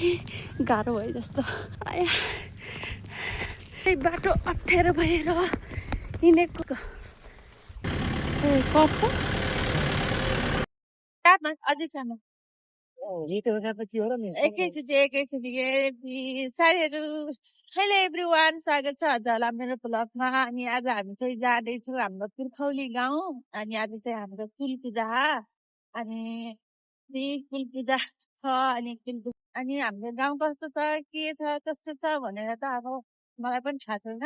गाह्रो भयो जस्तो आया बाटो अप्ठ्यारो भएर हिँडेको पर्छ अझै सानो एकैचोटि साथीहरू हेलो एभ्रिवान स्वागत छ हजुरलाई मेरो ब्लगमा। अनि आज हामी चाहिँ जाँदैछौँ हाम्रो पुर्खौली गाउँ। अनि आज चाहिँ हाम्रो कुल पूजा अनि कुल पूजा छ। अनि हाम्रो गाउँ कस्तो छ के छ कस्तो छ भनेर त अब मलाई पनि थाहा छैन,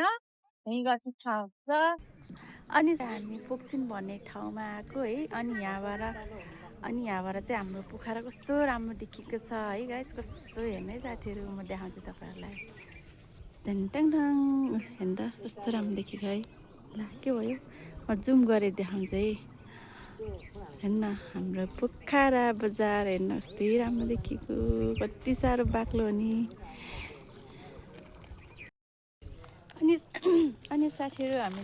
यहीँ गर्छ थाहा हुन्छ। अनि हामी पोक्सिन भन्ने ठाउँमा आएको है। अनि यहाँबाट चाहिँ हाम्रो पोखरा कस्तो राम्रो देखिएको छ है गाइस। कस्तो हेर्नु है साथीहरू, म देखाउँछु तपाईँहरूलाई। ढङढङ हेर्नु त कस्तो राम्रो देखिएको है। ल के भयो, म जुम गरेर देखाउँछु है। हेर्न हाम्रो पोखरा बजार हेर्न कति राम्रो देखिएको, कति साह्रो बाक्लो हो नि। अनि साथीहरू हामी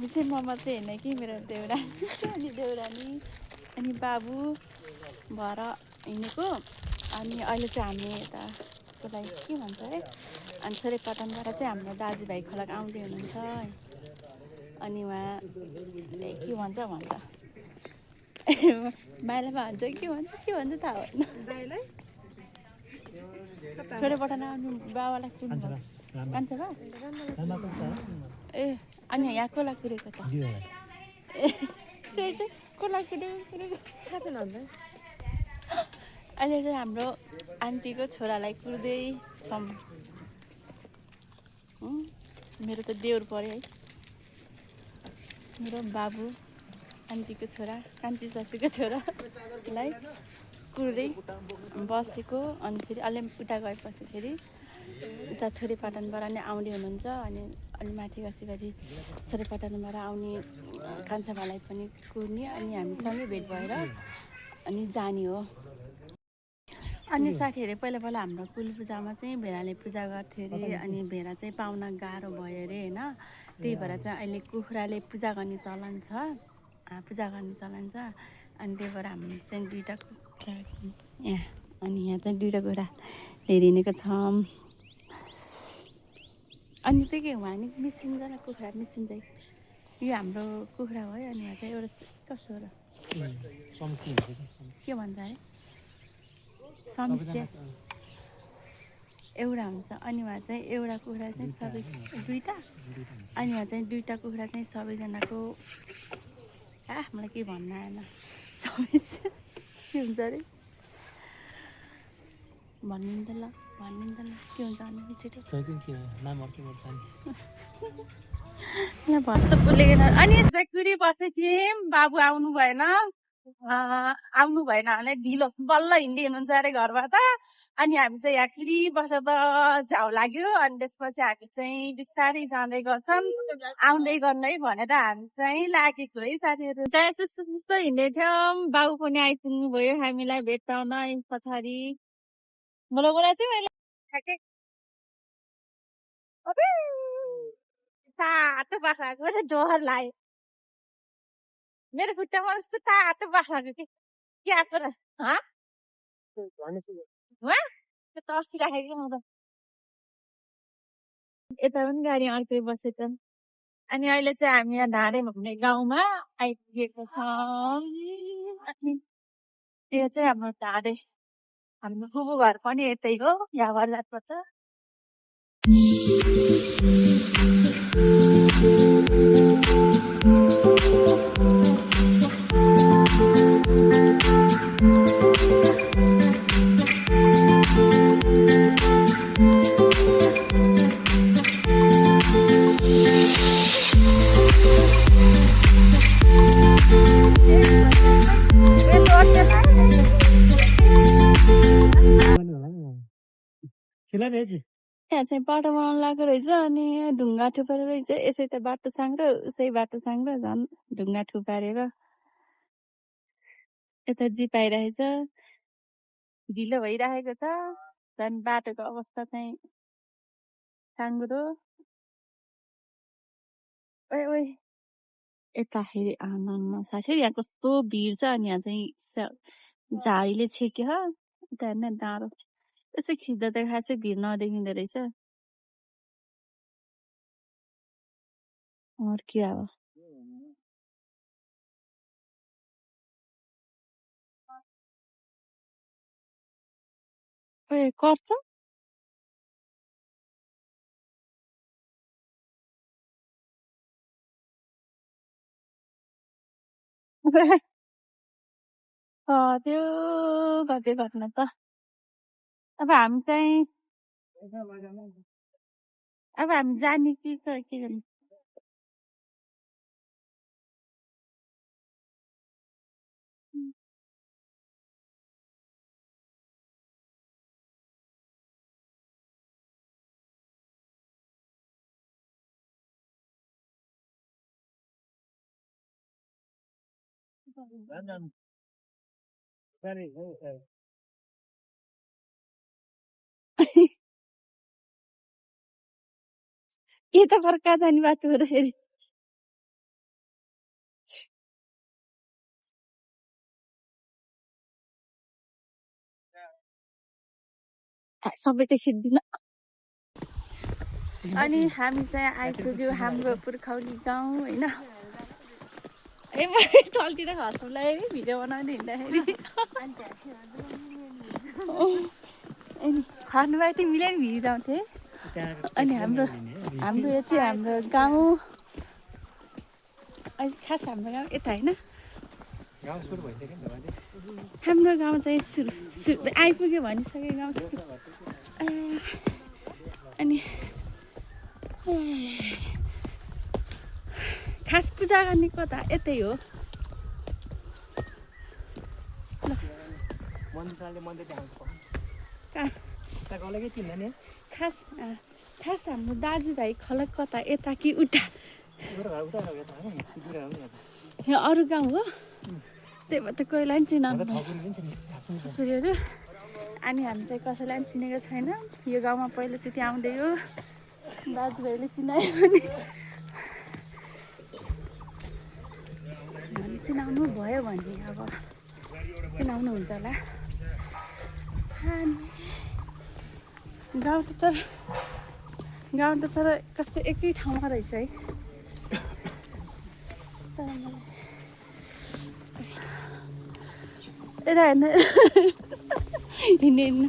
चाहिँ म मात्रै हेर्ने कि मेरो देउरानी अनि देउरानी अनि बाबु भएर हिँडेको। अनि अहिले चाहिँ हामी यता त्यसलाई के भन्छ है, अनि छोरेपाटनबाट चाहिँ हाम्रो दाजुभाइ खलक आउँदै हुनुहुन्छ। अनि उहाँ के भन्छ माइला भन्छ के भन्छ थाहा भएन। छोरेपाटन आउनु बाबालाई कुर्नु कान्छ बा ए। अनि यहाँ कोला कुरेको त ए त्यही त कोला कुरेको थाहा छैन अन्त। अहिले चाहिँ हाम्रो आन्टीको छोरालाई कुर्दैछौँ। मेरो त देउर पऱ्यो है, मेरो बाबु आन्टीको छोरा कान्छी सासूको छोरालाई कुर्दै बसेको। अनि फेरि अलि उता गएपछि फेरि उता छोरेपाटनबाट नै आउँदै हुनुहुन्छ। अनि अलि माथि गएपछि छोरेपाटनबाट आउने कान्छाबालाई पनि कुर्ने। अनि हामीसँगै भेट भएर अनि जाने हो। अनि साथीहरू पहिला हाम्रो कुल पूजामा चाहिँ भेडाले पूजा गर्थ्यो अरे। अनि भेडा चाहिँ पाउन गाह्रो भयो अरे होइन। त्यही भएर चाहिँ अहिले कुखुराले पूजा गर्ने चलन छ। अनि त्यही भएर हामी चाहिँ दुईवटा कुखुरा यहाँ, अनि यहाँ चाहिँ दुईवटा कुखुरा लिएर हिँडेको छौँ। अनि त्यो के उहाँ नि मिसिन्छ न, कुखुरा मिसिन्छ। यो हाम्रो कुखुरा हो है। अनि यहाँ चाहिँ एउटा कस्तो हो र के भन्छ अरे समस्या एउटा हुन्छ। अनि उहाँ चाहिँ एउटा कुखुरा चाहिँ सबै दुईवटा, अनि उहाँ चाहिँ दुईवटा कुखुरा चाहिँ सबैजनाको मलाई के भन्न आएन। समस्या के हुन्छ अरे भन्नु त ल के हुन्छ भने छिटो यहाँ भस्तो पुगेन। अनि कुरी बसेको थियौँ, बाबु आउनु भएन भने ढिलो बल्ल हिँड्दै हुनुहुन्छ अरे घरबाट। अनि हामी चाहिँ यहाँ कुरी बसेर त झाउ लाग्यो। अनि त्यसपछि हामी चाहिँ बिस्तारै जाँदै गर्छौँ, आउँदै गर्नु है भनेर हामी चाहिँ लागेको है साथीहरू। चाहिँ सुस्तो हिँड्दैछौँ, बाबु पनि आइपुग्नु भयो हामीलाई भेट्टाउन पछाडि। मलाई चाहिँ मैले तातो बाख्राको डर लाग्यो। मेरो खुट्टामा कस्तो तातो बाख्राको के आएको र तर्सिराखेको म त। यता पनि गाडी अर्कै बसेछ। अनि अहिले चाहिँ हामी यहाँ ढाडे भन्ने गाउँमा आइपुगेको छौँ। अनि यो चाहिँ हाम्रो ढाडे, हाम्रो बुबु घर पनि यतै हो, यहाँबाट जानुपर्छ। यहाँ चाहिँ बाटो बनाउनु लाग्दो रहेछ। अनि ढुङ्गा थुपारेर रहेछ, यसै त बाटो साङ्ग्रो उसै बाटो साङ्ग्रो, झन् ढुङ्गा थुपारेर यता जिप आइरहेछ, ढिलो भइरहेको छ। झन् बाटोको अवस्था चाहिँ साङ्ग्रो। ओइ यताखेरि आमा साथी यहाँ कस्तो भिड छ। अनि यहाँ चाहिँ झाडीले छेक्यो, उता हेर्न डाँडो त्यसो खिच्दा त खासै भिड नदेखिँदो रहेछ के अब ए कर्छ त्यो गते घटना त अब हामी चाहिँ अब हामी जाने कि के गर्ने के त फर्का जाने बाटो हो र फेरि सबै त खिच्दिन अनि हामी चाहिँ आइपुग्यो हाम्रो पुर्खौली गाउँ होइन ए म तलतिर खस्नुलाई भिडियो बनाउने हिँड्दाखेरि अनि खर्नुबाई त मिलेर भिजाउँथे अनि हाम्रो हाम्रो यो चाहिँ हाम्रो गाउँ खास हाम्रो गाउँ यता होइन हाम्रो गाउँ चाहिँ सुरु आइपुग्यो भनिसक्यो गाउँ अनि खास पूजा गर्ने कता यतै हो खास खास हाम्रो दाजुभाइ खलक कता यता कि उता यहाँ अरू गाउँ हो त्यही भएर त कोहीलाई पनि चिनाउनु अनि हामी चाहिँ कसैलाई पनि चिनेको छैन यो गाउँमा पहिलोचोटि आउँदै हो दाजुभाइले चिनायो भने चिनाउनु भयो भने अब चिनाउनुहुन्छ होला गाउँ त तर कस्तो एकै ठाउँमा रहेछ है यता हेर्नु हिँड्नु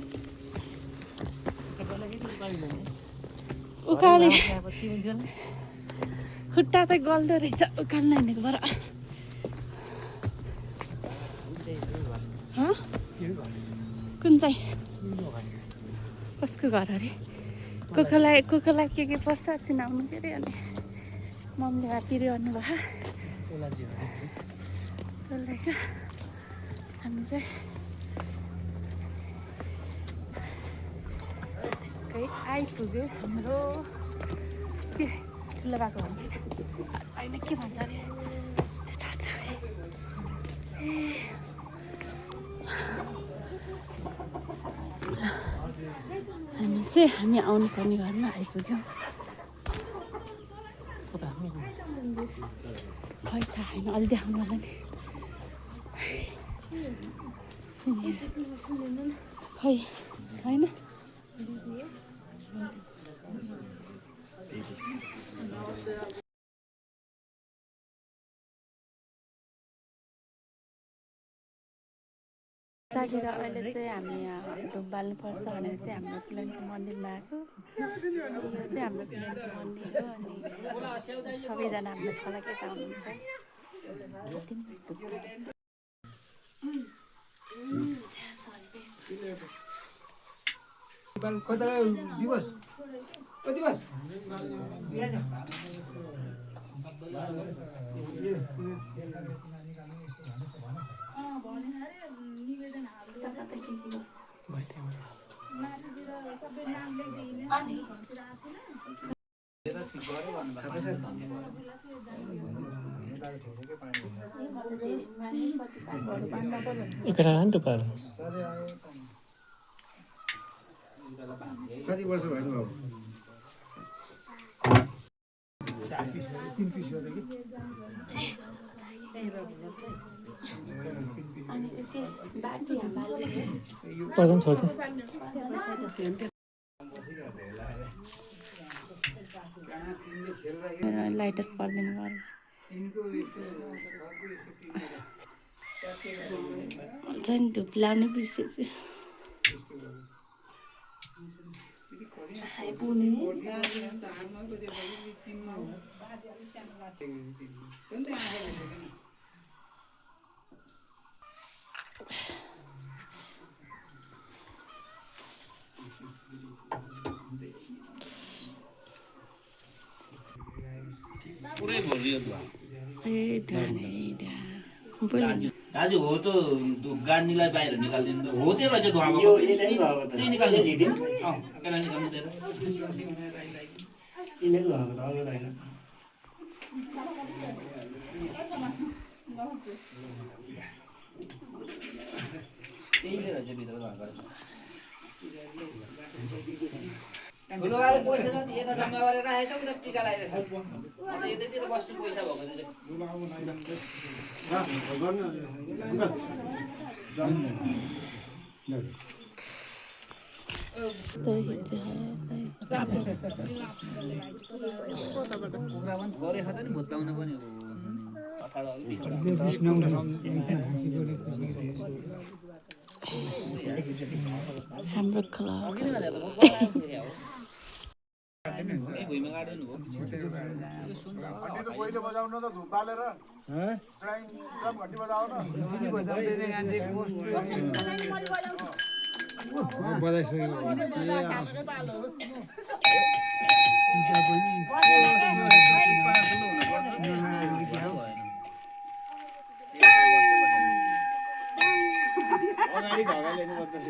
उकाले खुट्टा त गल्दो रहेछ उकालो हिँडेको बर कुन चाहिँ कसको घर अरे कोकोलाई के पर्छ चिनाउनु के अरे अनि मम्मीले हापिरी गर्नुभयो कसलाई हामी चाहिँ आइपुग्यो हाम्रो के ठुलो भएको होइन के भन्छ अरे थाहा छु हामी आउनुपर्ने घरमा आइपुग्यौँ खै थाहा होइन अलि देखाउनु होला नि खै होइन जागेर अहिले चाहिँ हामी धुप बाल्नुपर्छ भनेर चाहिँ हाम्रो कुलनको मन्दिरमा आएको यो चाहिँ हाम्रो कुलनको मन्दिर हो अनि सबैजना हाम्रो छलकै आउनुहुन्छ कति वर्ष भयो पर्दैन छोड्दै लाइटर पर्दैन घर चाहिँ धुप लाउनु बिर्सेछु पुरै भरियो दाजु हो त गाड्नेलाई बाहिर निकालिदिनु हो त्यो रहेछ धुवाको त्यही निकालिदिनु त्यसलाई निकाल्नु दिएर त्यहीले रहेछ भित्र धुवा गरेर ठुलोवाले पैसा जति यता जम्मा गरेर राखेको छ उनीहरू टिका लगाइरहेको छ यतैतिर बस्नु पैसा भएको गरे नि भुत्लाउन पनि हाम्रो क्लब भुइँमा गाड्दैन हो पहिले बजाउन त धुप बालेर घन्टी बजाउन अगाडि घगा लिनु पर्दैन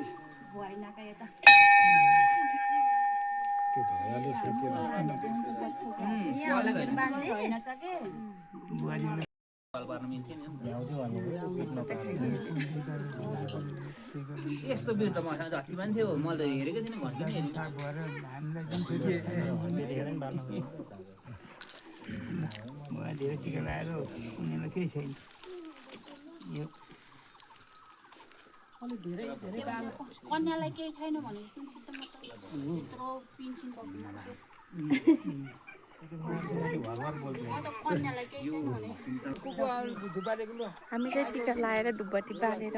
यस्तो बिर्द मसँग जति पनि थियो मैले त हेरेको थिइनँ भन्छु धेरै टिका लगाएर उनीहरूलाई केही छैन कन्यालाई केही छैन भने हामी चाहिँ टिका लगाएर धुपबत्ती बालेर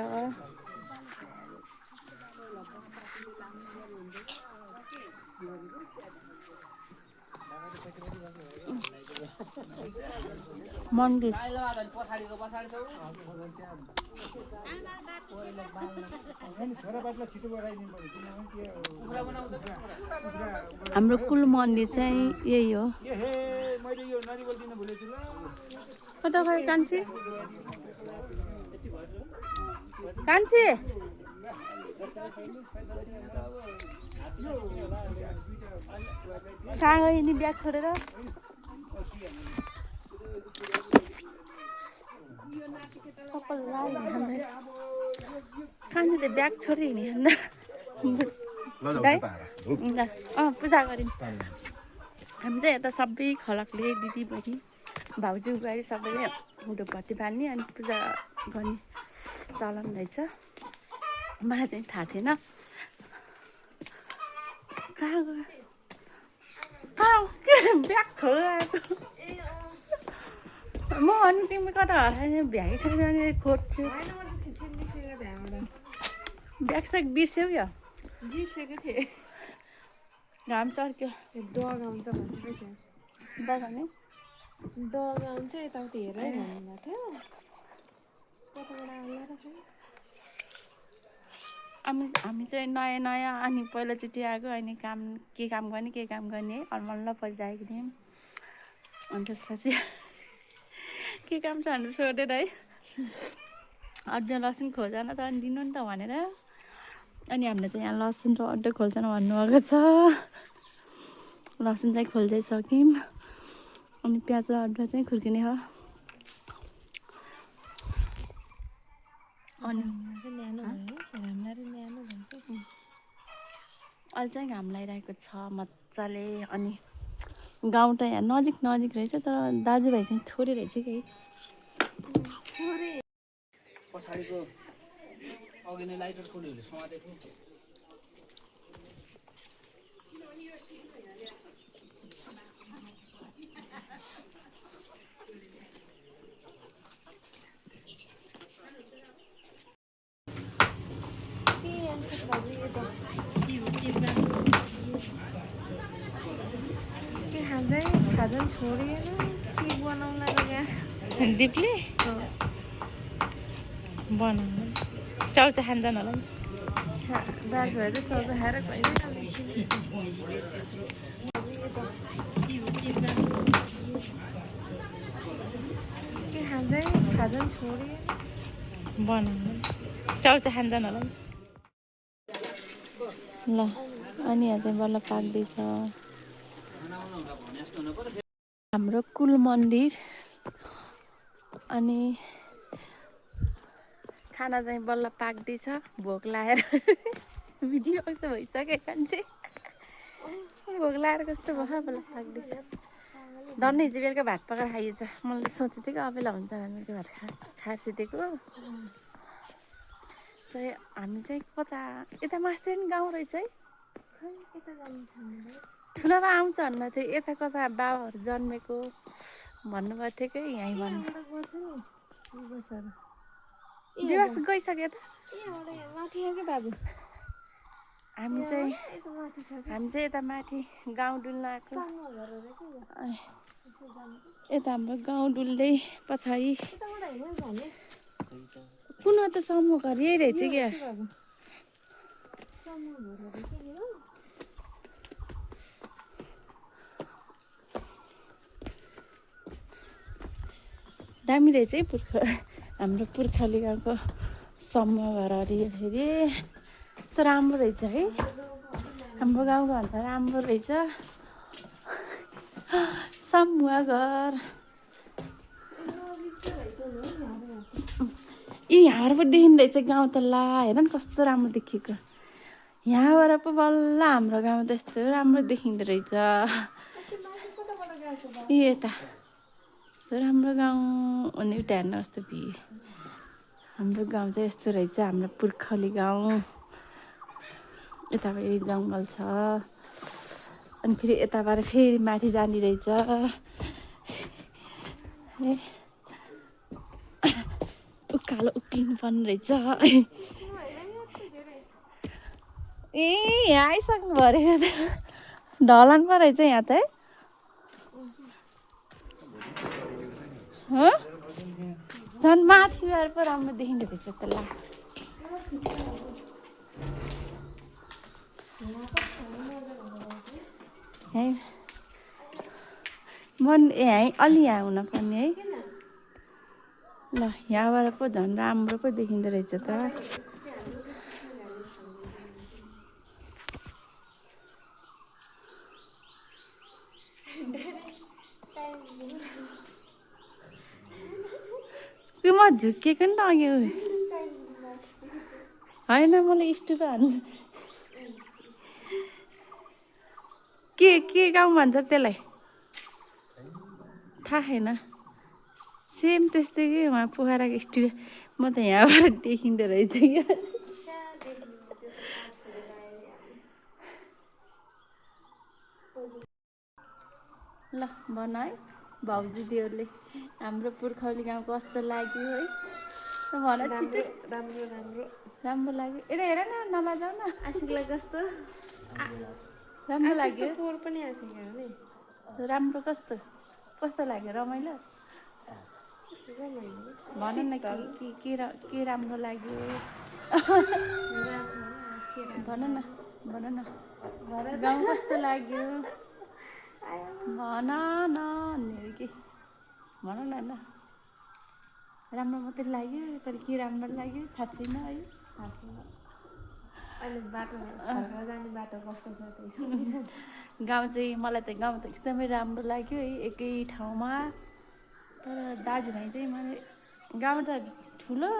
मन्दिर हाम्रो कुल मन्दिर चाहिँ यही हो कान्छी कान्छी कहाँ गयो नि ब्याग छोडेर कान्छीले ब्याग छोडेर हिँड्यो पूजा गऱ्यौँ हामी चाहिँ यता सबै खलकले दिदी बहिनी भाउजू बुहारी सबैले धुपबत्ती बाल्ने अनि पूजा गर्ने चलन रहेछ मलाई चाहिँ थाहा थिएन कहाँ गयो ब्याग छोडेर म अनि तिमी कता हरायो भ्यागै छैन खोज्छु ब्याग साग बिर्स्यौ क्या बिर्सेको थिएँ घाम चर्क्यो डगाउँछ भन्दै थियो बगाउने डगाउँछ यताउति हेरै भन्नुभएको थियो कताबाट आउला र हामी चाहिँ नयाँ नयाँ अनि पहिलोचोटि आएको अनि के काम गर्ने अलमल्ल परिरहेको थियौँ अनि त्यसपछि के काम छ भनेर सोधेर है अदुवा लसुन खोल्दैन त अनि दिनु नि त भनेर अनि हामीले चाहिँ यहाँ लसुन र अदुवा खोल्दैन भन्नुभएको छ लसुन चाहिँ खोल्दै सक्यौँ अनि प्याज र अदुवा चाहिँ खुर्किने हो अनि अहिले चाहिँ घाम लागिरहेको छ मजाले अनि गाउँ त यहाँ नजिक रहेछ तर दाजुभाइ चाहिँ थोरै रहेछ कि पछाडिको अघि नै लाइटर फुलहरूले समातेको खाजन छोडेर के बनाउला र यार दिपले बनाउनु चाउचा खान्छन् होला नि दाजुभाइ त चाउचाउ खाएर कहिल्यै के खान्छ खाजन छोडेर बनाउनु चाउचा खान्छन् होला नि ल अनि यहाँ चाहिँ बल्ल पाक्दैछ हाम्रो कुल मन्दिर अनि खाना चाहिँ बल्ल पाक्दैछ भोक लागेर भिडियो कस्तो भइसक्यो मान्छे भोक लागेर कस्तो भयो बल्ल पाक्दैछ धन्ने हिजो बेलुका भात पकाएर खाइएछ मैले सोचेको थिएँ कि अबेला हुन्छ बेलुका भात खाएर सुतेको चाहिँ हामी चाहिँ कता यता मास्टर नि गाउँ रहेछ है ठुलोमा आउँछ भन्नु थियो यता कता बाबाहरू जन्मेको भन्नुभएको थियो कि यहीँ भन्नु दिवस गइसक्यो त माथि के बाबु हामी चाहिँ यता माथि गाउँ डुल्न आएको यता हाम्रो गाउँ डुल्दै पछाडि कुन त समूह घर यही रहेछ क्या दामी रहेछ है हाम्रो पुर्खाले गएको समूह घर अरे फेरि कस्तो राम्रो रहेछ है हाम्रो गाउँको भन्दा राम्रो रहेछ समूह घर यहाँबाट देखिँदो रहेछ गाउँ त ला हेर नि कस्तो राम्रो देखिएको यहाँबाट पो बल्ल हाम्रो गाउँ त यस्तो राम्रो देखिँदो रहेछ यता राम्रो गाउँ अनि उता हेर्नु कस्तो भिड हाम्रो गाउँ चाहिँ यस्तो रहेछ हाम्रो पुर्खौली गाउँ यतापट्टि जङ्गल छ अनि फेरि यताबाट फेरि माथि जाने रहेछ उकालो उक्लिनु पर्ने रहेछ ए यहाँ आइसक्नु भयो रहेछ त ढलान पो रहेछ यहाँ त है झन् माथि गएर पो राम्रो देखिँदो रहेछ त ला है मन यहीँ अलि यहाँ हुनुपर्ने है ल यहाँबाट पो झन् राम्रो पो देखिँदो रहेछ त म झुक्किएको नि त अघि होइन मलाई स्टुप हाल्नु के गाउँ भन्छ त्यसलाई थाहा छैन सेम त्यस्तै कि उहाँ पोखराको स्टुप म त यहाँबाट देखिँदो रहेछ क्या ल भन है भाउजू देउरले हाम्रो पुर्खौली गाउँ कस्तो लाग्यो है भन छिटो राम्रो राम्रो राम्रो लाग्यो यता हेर न नलजाऊ न आशिकलाई कस्तो राम्रो लाग्यो पोहोर पनि आएको नि राम्रो कस्तो लाग्यो रमाइलो भन न के राम्रो लाग्यो भन न गाउँ कस्तो लाग्यो भन न कि भन न ल राम्रो मात्रै लाग्यो तर के राम्रो लाग्यो थाहा छैन है अहिले बाटो जाने बाटो कस्तो छ गाउँ चाहिँ मलाई त गाउँ त एकदमै राम्रो लाग्यो है एकै ठाउँमा तर दाजुभाइ चाहिँ मलाई गाउँ त ठुलो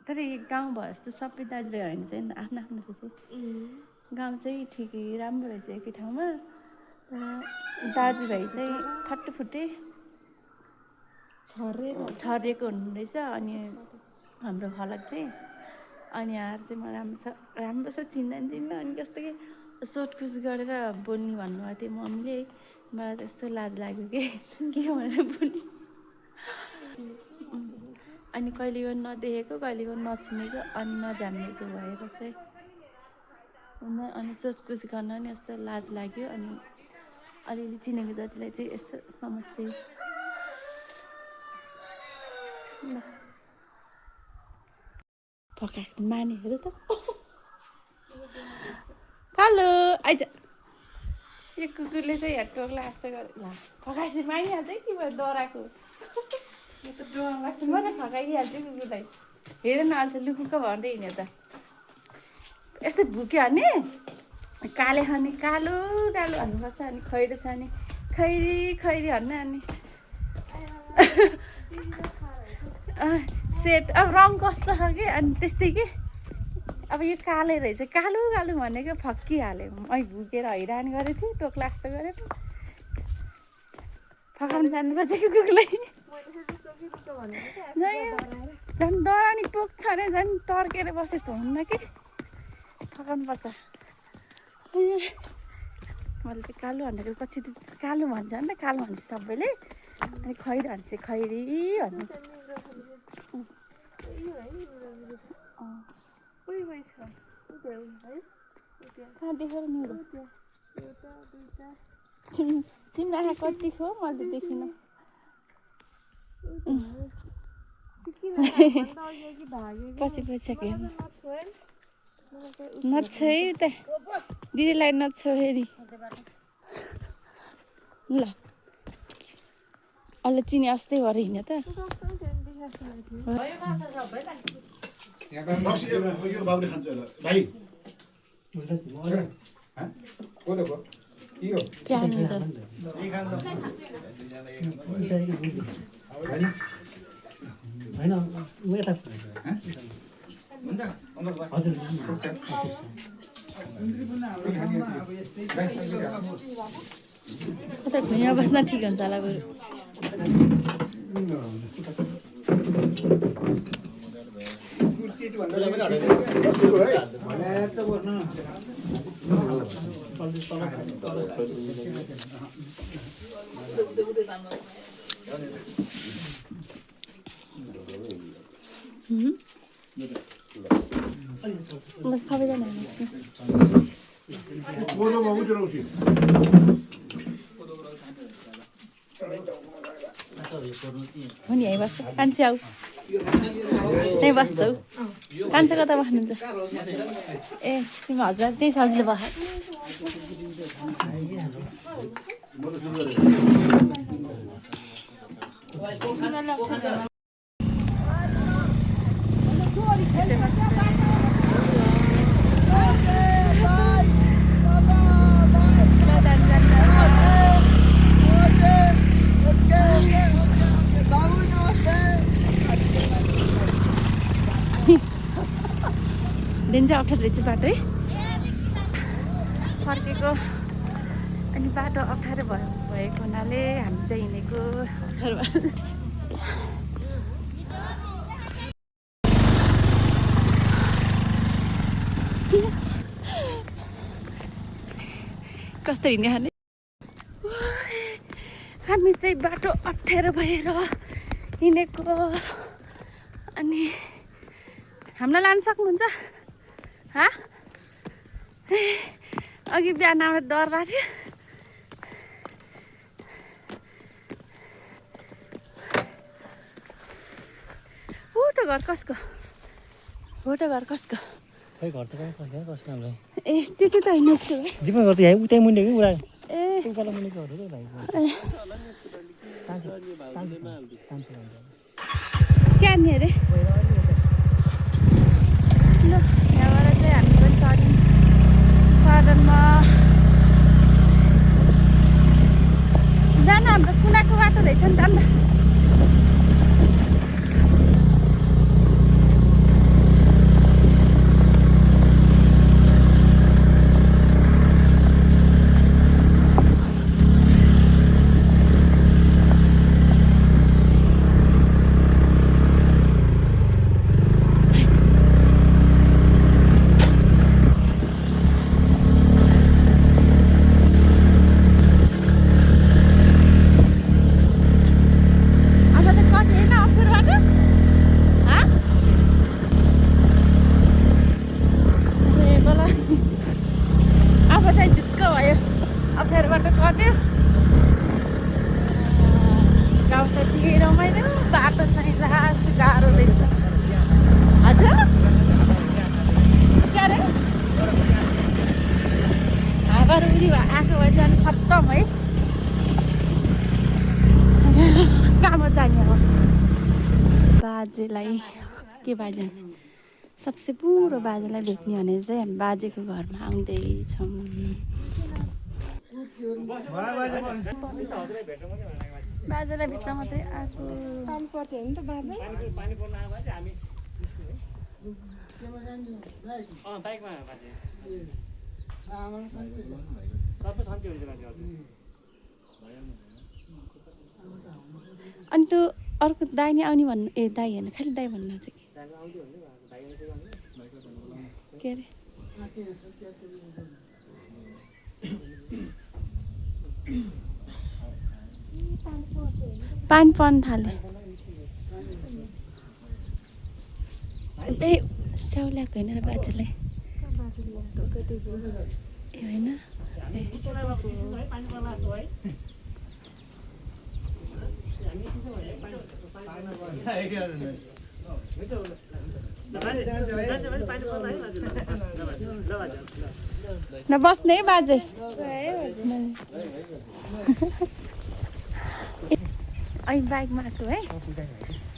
तर गाउँ भयो जस्तो सबै दाजुभाइ होइन चाहिँ आफ्नो आफ्नो रहेछ गाउँ चाहिँ ठिकै राम्रो रहेछ एकै ठाउँमा दाजुभाइ चाहिँ फट्टुफुट्टै छरिएको हुनुहुँदैछ अनि हाम्रो खलक चाहिँ अनि यहाँ चाहिँ म राम्रो छ चिन्दैन अनि कस्तो कि सोधपुछ गरेर बोल्ने भन्नुभएको थियो मम्मीले मलाई त्यस्तो लाज लाग्यो कि के भनेर बोल्ने अनि कहिलेको नदेखेको कहिलेको नचिनेको अनि नजानेको भएर चाहिँ अनि सोधपुछ गर्न नि यस्तो लाज लाग्यो अनि अलिअलि चिनेको जतिलाई चाहिँ यसो नमस्ते ल पकाएको मानेहरू त कालो आइज यो कुकुरले चाहिँ यहाँ टोक्ला जस्तो गरे ल फकाएपछि मानिहाल्छ कि भयो डराएको म त फकाइदिइहाल्छु कुकुरलाई हेर न अहिले त लुकुक्क भन्दै हिँड्यो त यस्तो भुक्यो भने काले खाने कालो कालो भन्नुपर्छ अनि खैरो छ भने खैरी खैरी भन्न अनि सेट अब रङ कस्तो छ कि अनि त्यस्तै कि अब यो काले रहेछ कालो कालो भनेको फक्किहाल्यो मैले भुकेर हैरान गरेको थिएँ टोक्ला जस्तो गरेर फकाउनु जानुपर्छ कि कुकुरलाई झन् डराउने टोक्छ अरे झन् तर्केर बसेको हुन्न कि फकाउनु पर्छ मैले त कालो भनेको पछि त कालो भन्छ नि त कालो भन्छ सबैले अनि खैरो भन्छ खैरी भन्नु कहाँ देखेर नि तिम्रो आँखा कति खो मैले त देखिनँ पछि भइसक्यो नछोइ त दिदीलाई नछो फेरि ल अहिले चिनी अस्ति भएर हिँड्यो त यो बाबुले खान्छ होला भाइ प्यान हुन्छ उता भुइँमा बस्न ठिक हुन्छ होला बरु सबैजना हो नि यहीँ बस्छ कान्छे आऊ त्यहीँ बस्छौ कान्छे कता बस्नुहुन्छ ए तिमी हजुर त्यही सजिलो बस दिन चाहिँ अप्ठ्यारो रहेछ बाटो है फर्केको अनि बाटो अप्ठ्यारो भएको हुनाले हामी चाहिँ हिँडेको अप्ठ्यारो बाटो कस्तो हिँड्ने खाने हामी चाहिँ बाटो अप्ठ्यारो भएर हिँडेको अनि हामीलाई लान सक्नुहुन्छ अघि बिहान आएर डर लाग्यो हो त घर कसको हो त घर कसको खै घर त कसको कसको हामीलाई ए त्यति त होइन जस्तो है जिम्मा घर त यहाँ उतै मुनि कि उरा ए उकालो मुनिको घर हो भाइको क्या नि अरे ल यहाँबाट चाहिँ हामी पनि चढ्यौँ साधनमा जान हाम्रो कुनाको बाटो रहेछ नि त अन्त आफू चाहिँ ढुक्क भयो अप्ठ्यारो बाटो कट्यो गाउँ त के रमाइलो बाटो चाहिँ लास्ट गाह्रो रहेछ हजुर के अरे हावारुरी आएको भए जानु खत्तम है कहाँ जाने हो बाजेलाई के बाजे सबसे पुरो बाजेलाई भेट्ने भने चाहिँ हामी बाजेको घरमा आउँदैछौँ बाजेलाई भेट्न मात्रै आएको पानी पर्छ नि त बाजे अनि त्यो अर्को दाइ नै आउने भन्नु ए दाइ होइन खालि दाइ भन्नु चाहिँ के अरे पानी पर्न थाल्यो ए स्याउ ल्याएको होइन र बाजेलाई ए होइन नबस्ने है बाजे अनि बाइकमा आएको है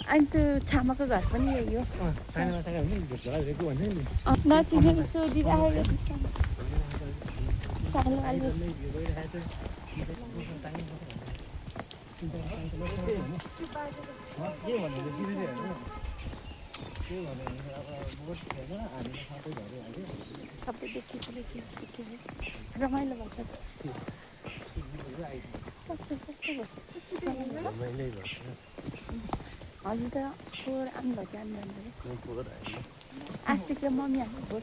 अनि त्यो छामाको घर पनि यही हो नचिनेको सोधिरहेको सानो अलि सबै देखिसकेको रमाइलो भएको हजुर त फोहोर आउनुभयो जान्दैन अरे आशिक र मम्मी हाम्रो फोहोर